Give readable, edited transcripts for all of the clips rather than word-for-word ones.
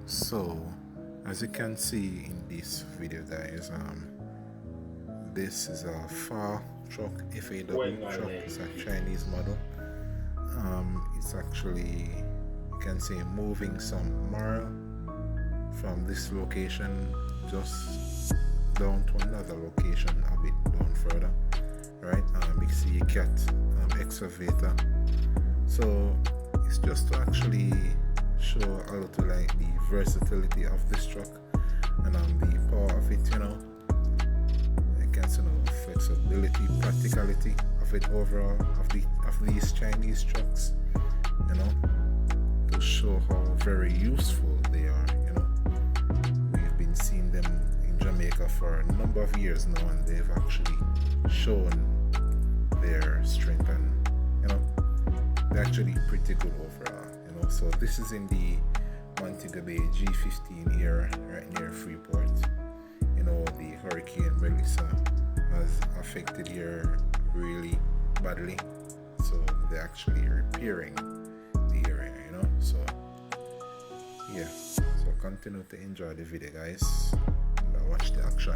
So, as you can see in this video, guys, this is a FAW truck, FAW truck. It's a Chinese model. It's actually, you can say, moving some marl from this location just down to another location a bit down further, right? You see a cat excavator. So it's just to actually show a little like the versatility of this truck and the power of it, you know. You can see the flexibility, practicality of it overall, of these Chinese trucks, you know, to show how very useful they are, you know. We've been seeing them in Jamaica for a number of years now, and they've actually shown their strength, and you know, they're actually pretty good overall. So this is in the Montego Bay G15 era, right near Freeport. You know, the Hurricane Melissa has affected here really badly, so they're actually repairing the area, you know. So yeah, so continue to enjoy the video, guys, and watch the action.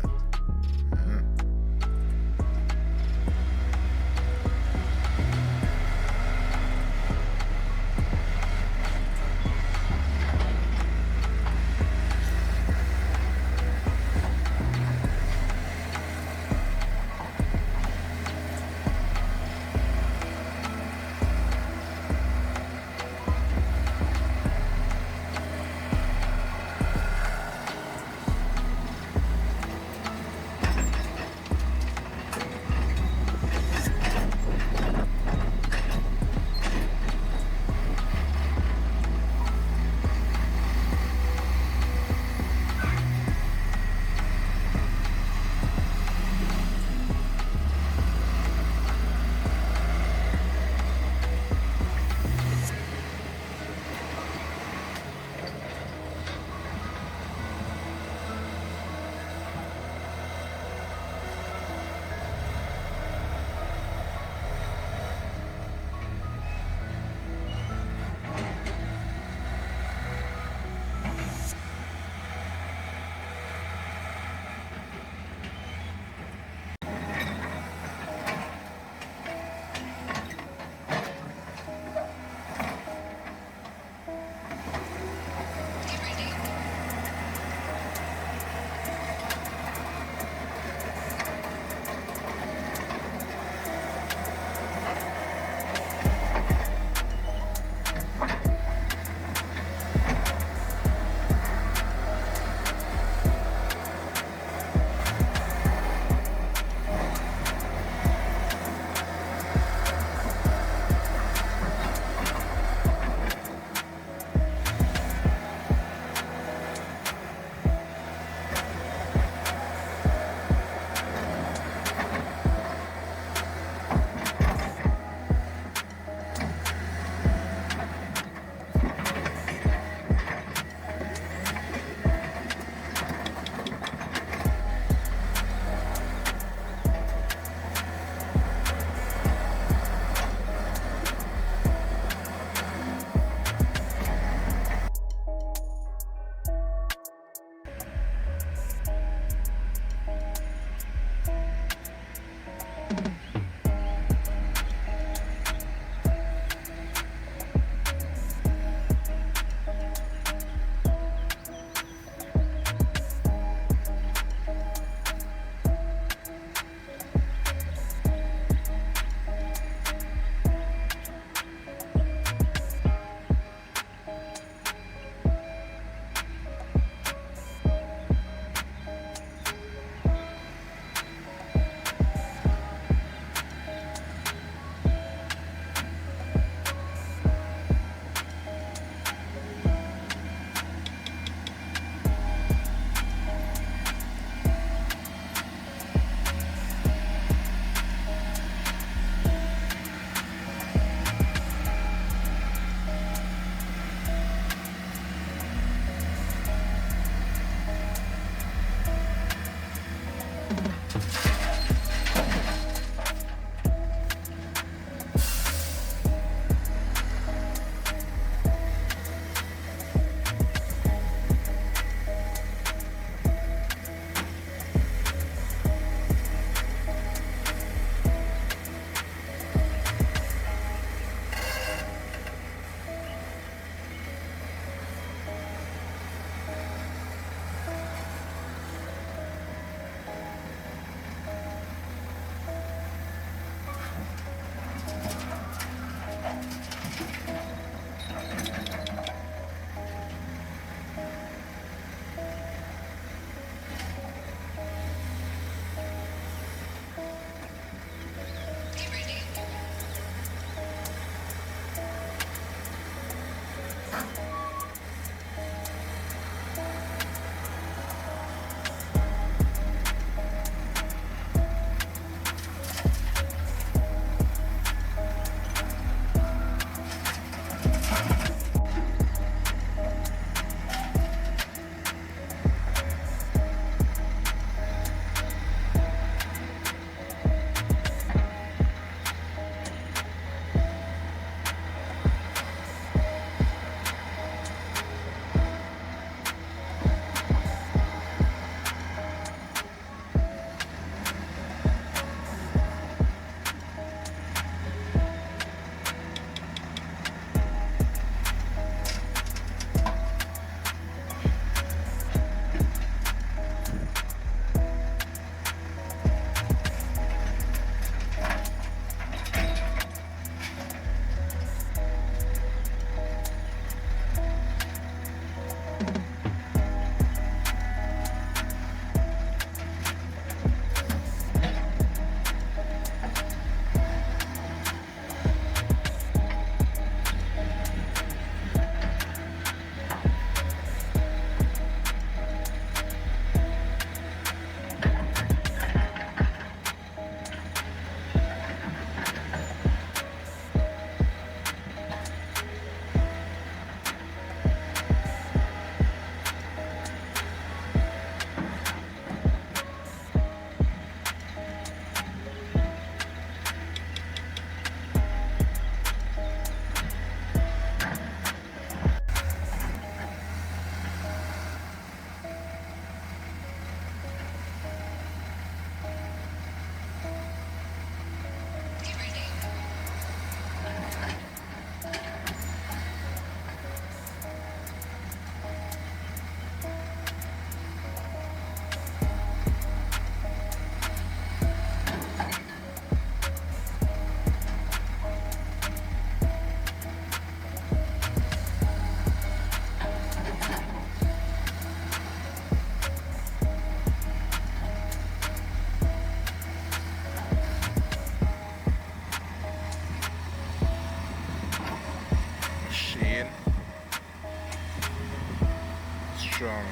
strong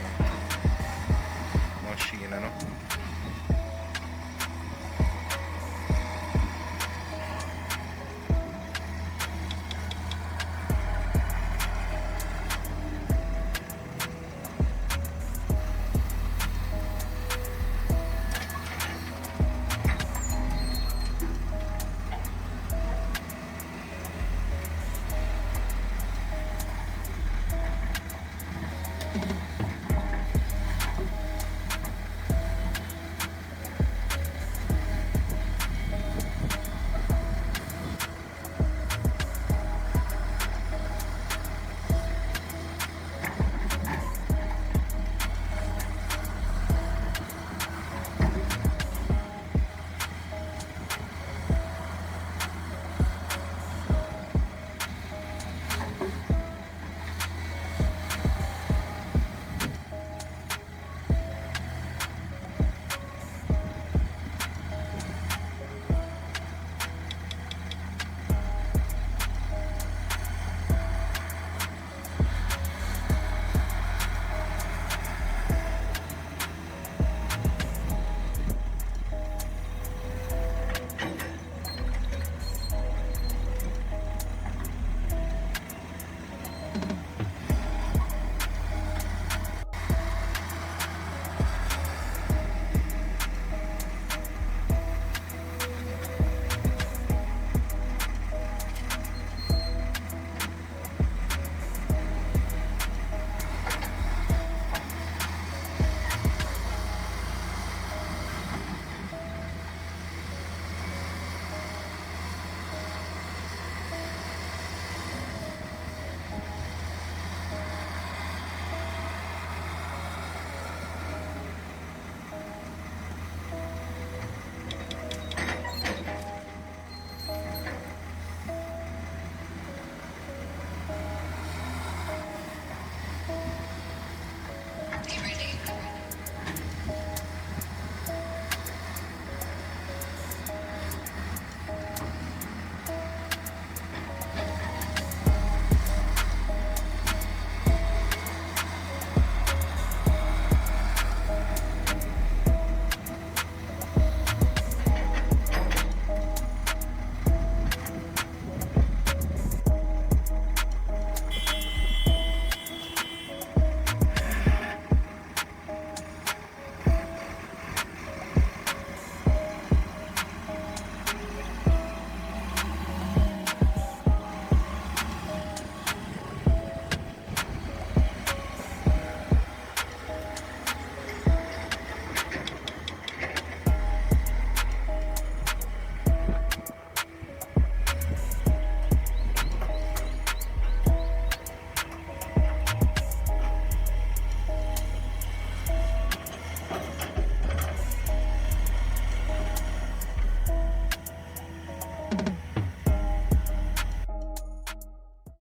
machine, you know.